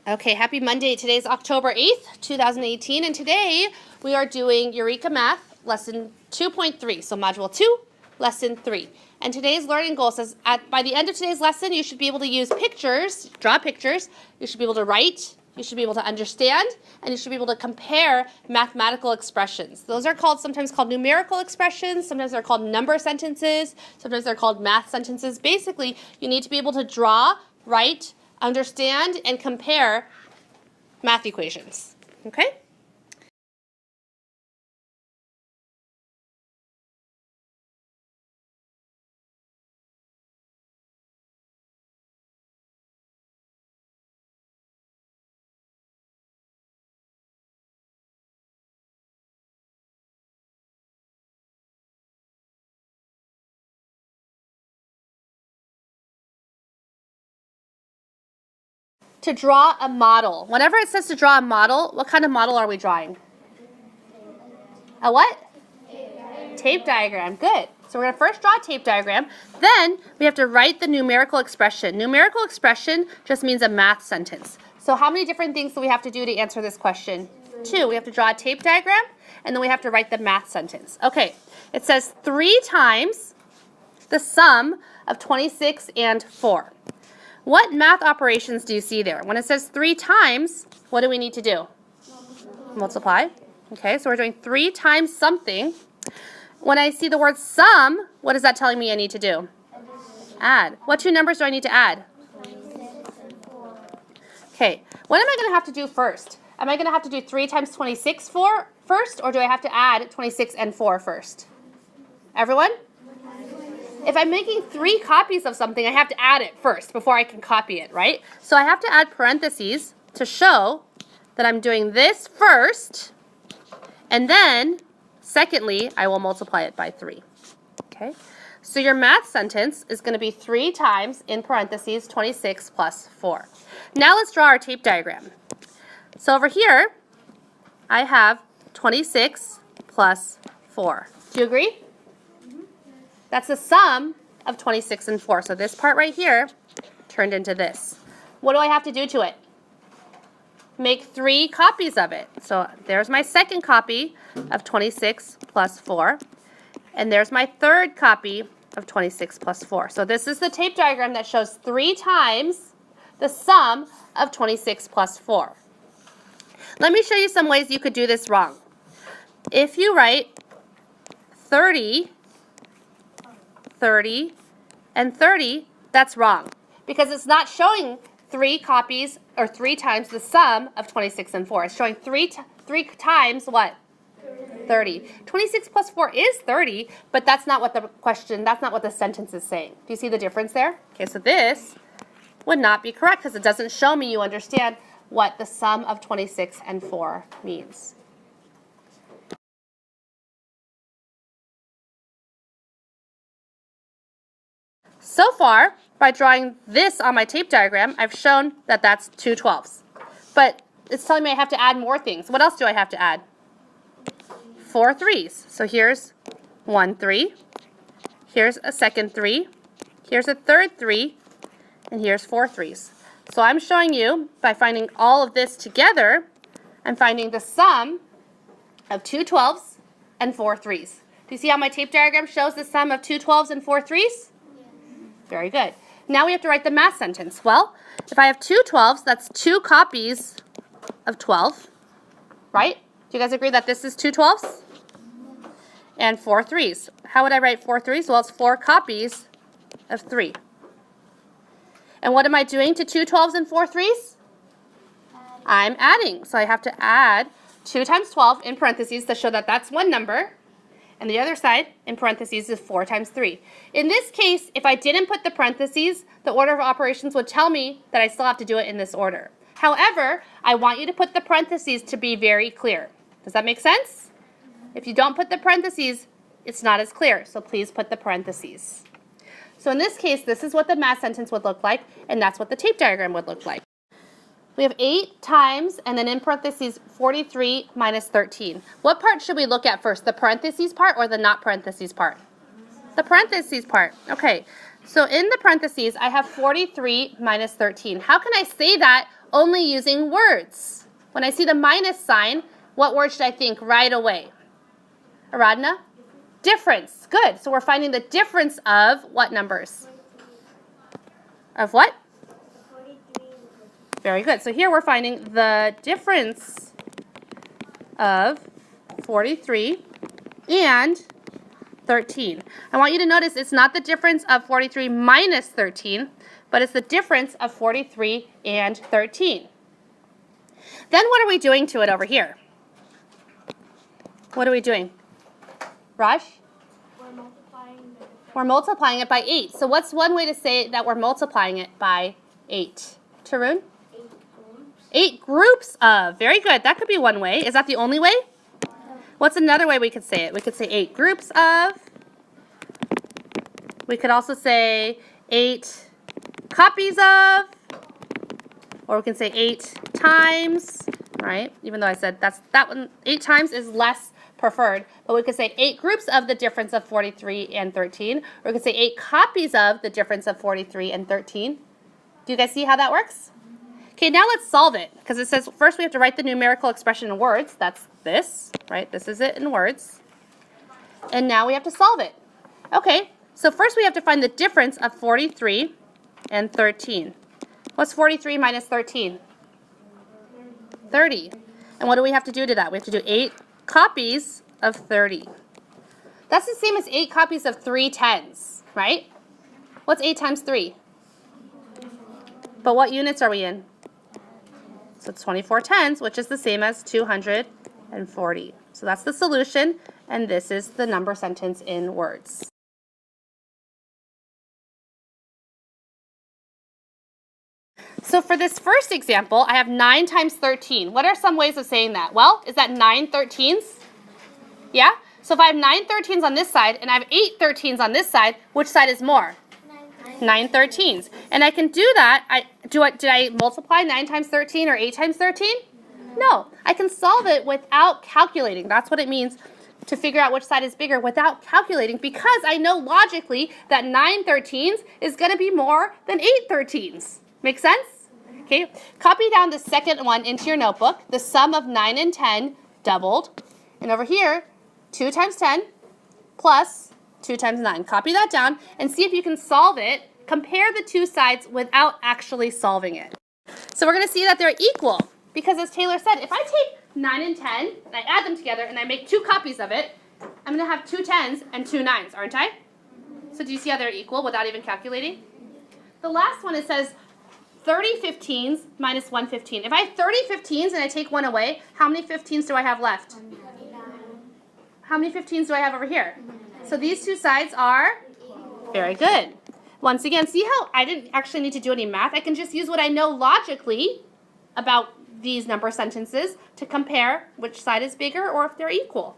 Okay, happy Monday. Today's October 8th, 2018, and today we are doing Eureka Math Lesson 2.3, so Module 2, Lesson 3. And today's learning goal says by the end of today's lesson, you should be able to use pictures, draw pictures, you should be able to write, you should be able to understand, and you should be able to compare mathematical expressions. Those are sometimes called numerical expressions, sometimes they're called number sentences, sometimes they're called math sentences. Basically, you need to be able to draw, write, understand, and compare math equations. Okay? To draw a model. Whenever it says to draw a model, what kind of model are we drawing? A what? Tape diagram. Good. So we're going to first draw a tape diagram. Then we have to write the numerical expression. Numerical expression just means a math sentence. So how many different things do we have to do to answer this question? 2. We have to draw a tape diagram, and then we have to write the math sentence. Okay. It says 3 times the sum of 26 and 4. What math operations do you see there? When it says 3 times, what do we need to do? Multiply. Okay, so we're doing 3 times something. When I see the word sum, what is that telling me I need to do? Add. What 2 numbers do I need to add? Okay, what am I going to have to do first? Am I going to have to do 3 times 26 first, or do I have to add 26 and 4 first? Everyone? If I'm making 3 copies of something, I have to add it first before I can copy it, right? So I have to add parentheses to show that I'm doing this first, and then, secondly, I will multiply it by 3. Okay? So your math sentence is going to be 3 times, in parentheses, 26 plus 4. Now let's draw our tape diagram. So over here, I have 26 plus 4. Do you agree? That's the sum of 26 and 4. So this part right here turned into this. What do I have to do to it? Make 3 copies of it. So there's my second copy of 26 plus 4. And there's my third copy of 26 plus 4. So this is the tape diagram that shows 3 times the sum of 26 plus 4. Let me show you some ways you could do this wrong. If you write 30, 30, and 30, that's wrong, because it's not showing 3 copies or 3 times the sum of 26 and 4. It's showing 3 times what? 30. 26 plus 4 is 30, but that's not what the sentence is saying. Do you see the difference there? Okay, so this would not be correct because it doesn't show me you understand what the sum of 26 and 4 means. So far, by drawing this on my tape diagram, I've shown that that's 2 12ths. But it's telling me I have to add more things. What else do I have to add? 4 3s. So here's 1 3. Here's a second 3. Here's a third 3. And here's 4 3s. So I'm showing you, by finding all of this together, I'm finding the sum of 2 12ths and 4 3s. Do you see how my tape diagram shows the sum of 2 12ths and 4 3s? Very good. Now we have to write the math sentence. Well, if I have 2 12ths, that's 2 copies of 12, right? Do you guys agree that this is 2 12ths? And 4 3s. How would I write 4 3s? Well, it's 4 copies of 3. And what am I doing to 2 12ths and 4 3s? I'm adding. So I have to add 2 times 12 in parentheses to show that that's one number. And the other side, in parentheses, is 4 times 3. In this case, if I didn't put the parentheses, the order of operations would tell me that I still have to do it in this order. However, I want you to put the parentheses to be very clear. Does that make sense? If you don't put the parentheses, it's not as clear. So please put the parentheses. So in this case, this is what the math sentence would look like, and that's what the tape diagram would look like. We have 8 times, and then in parentheses, 43 minus 13. What part should we look at first, the parentheses part or the not parentheses part? The parentheses part. Okay, so in the parentheses, I have 43 minus 13. How can I say that only using words. When I see the minus sign, what word should I think right away? Aradhana? Difference. Good. So we're finding the difference of what numbers? Of what? 43. Very good. So here we're finding the difference of 43 and 13. I want you to notice it's not the difference of 43 minus 13, but it's the difference of 43 and 13. Then what are we doing to it over here? What are we doing? Raj? We're multiplying it by 8. So what's one way to say that we're multiplying it by 8? Tarun? 8 groups. 8 groups of. Very good. That could be one way. Is that the only way? What's another way we could say it? We could say 8 groups of. We could also say 8 copies of. Or we can say 8 times, right? Even though I said that one, 8 times is less preferred. But we could say 8 groups of the difference of 43 and 13. Or we could say 8 copies of the difference of 43 and 13. Do you guys see how that works? Okay, now let's solve it. Because it says first we have to write the numerical expression in words. That's this, right? This is it in words. And now we have to solve it. Okay, so first we have to find the difference of 43 and 13. What's 43 minus 13? 30. And what do we have to do to that? We have to do 8 copies of 30. That's the same as 8 copies of 3 tens, right? What's 8 times 3? But what units are we in? So it's 24 tens, which is the same as 240. So that's the solution, and this is the number sentence in words. So for this first example, I have 9 times 13. What are some ways of saying that? Well, is that 9 13s? Yeah? So if I have 9 13s on this side and I have 8 13s on this side, which side is more? 9 13s. And I can do that. Did I multiply 9 times 13 or 8 times 13? No. I can solve it without calculating. That's what it means to figure out which side is bigger without calculating, because I know logically that 9 13s is going to be more than 8 13s. Make sense? Okay. Copy down the second one into your notebook. The sum of 9 and 10 doubled. And over here, 2 times 10 plus 2 times 9. Copy that down and see if you can solve it. Compare the two sides without actually solving it. So we're going to see that they're equal, because as Taylor said, if I take 9 and 10 and I add them together and I make 2 copies of it, I'm going to have 2 10s and 2 9s, aren't I? So do you see how they're equal without even calculating? The last one, it says 30 15s minus 1 15. If I have 30 15s and I take 1 away, how many 15s do I have left? How many 15s do I have over here? So these two sides are very good. Once again, see how I didn't actually need to do any math? I can just use what I know logically about these number sentences to compare which side is bigger or if they're equal.